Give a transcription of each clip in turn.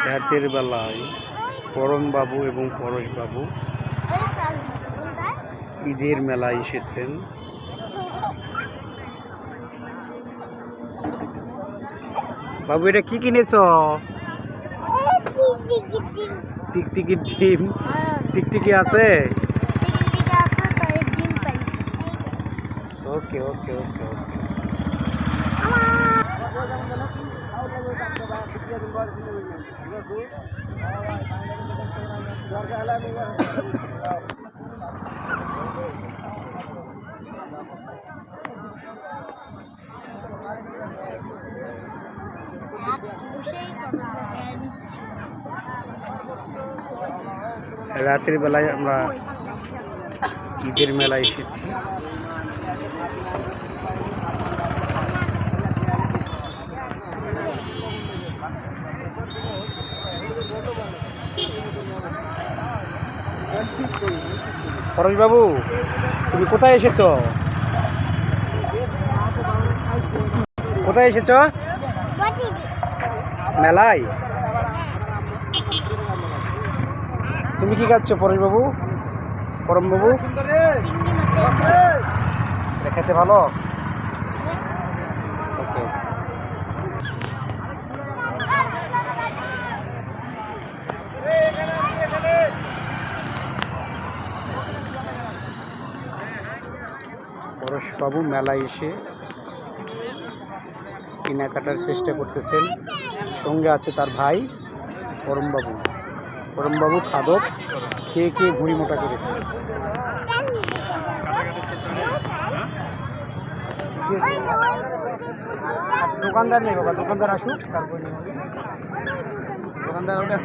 রাতের বেলায় পরমবাবু এবং পরশবাবু ঈদের মেলায় এসেছেন। বাবু এটা কি কিনেছ? টিকটিকির ডিম। টিকটিকি আছে? ওকে ওকে ওকে ওকে। রাতের বেলায় আমরা ঈদের মেলায় এসেছি। পরশবাবু, তুমি কোথায় এসেছো? কোথায় এসেছো? মেলায়। তুমি কি খাচ্ছ পরশবাবু? পরমবাবু খেতে ভালো? ওকে। পরশবাবু মেলায় এসে কেনাকাটার চেষ্টা করতেছেন। সঙ্গে আছে তার ভাই পরমবাবু। পরমবাবু খাদক খেয়ে খেয়ে ভুঁড়ি মোটা করেছে। দোকানদার নেই বাবা, দোকানদার আসুক তারপর দোকানদার ওটা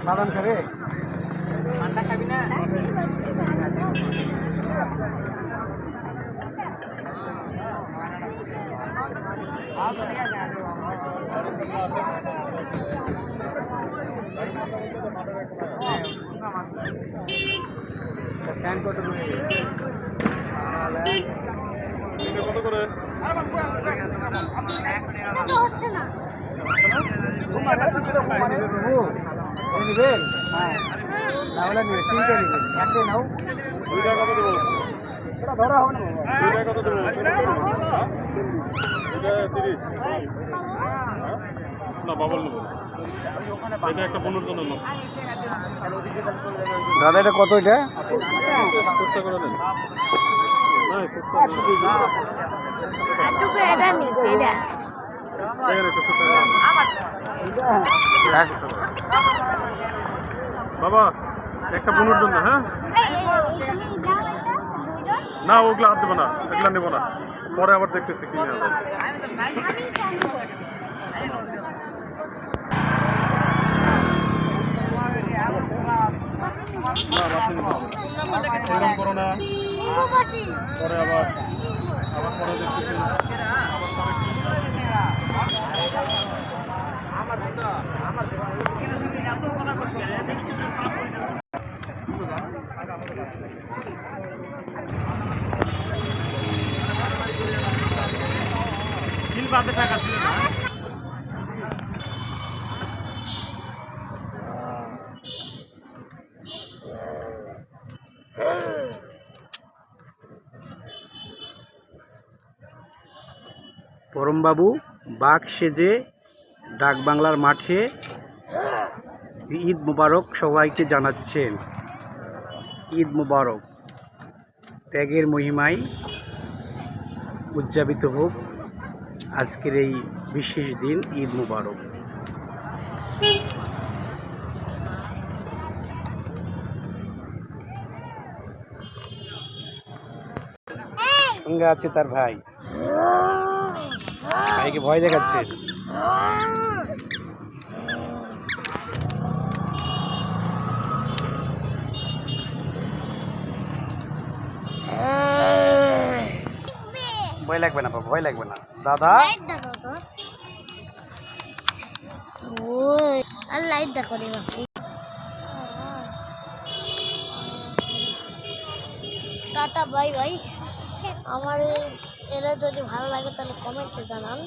বাদাম খাবে? ঠান্ডা খাবি না? ফ্যান কত করে? কত করে? নেবেন? হ্যাঁ, তাহলে নেবেন। তিনটে নেবেন, একটা নাও। দুইটা কত দেবো? এটা ধরা হবে না। দুইটা কত দেবো? এটা 30। না বাবল নেবো। এটা একটা 15 জন্য নেবো। দাদা এটা কত? এটা চেষ্টা করে দেন। বাবা একটা 15 জন্য। হ্যাঁ না, ওগুলো হাত দেবো না, এগুলা নেবো না, পরে আবার দেখতেছি কিনে হবে। এরকম করো না, পরে আবার পরে দেখতেছি। টাকা ছিল না। পরমবাবু বাঘ সেজে ডাকবাংলার মাঠে ঈদ মুবারক সবাইকে জানাচ্ছেন। ঈদ মুবারক, ত্যাগের মহিমায় উদযাপিত হোক আজকের এই বিশেষ দিন। ঈদ মুবারক। সঙ্গে আছে তার ভাই। ভাইকে ভয় দেখাচ্ছে। ভয় লাগবে না বাবা, ভয় লাগবে না দাদা। লাইট দেখো রে বাপু। Tata bye bye. আমার এরা যদি ভালো লাগে তাহলে কমেন্টে জানান।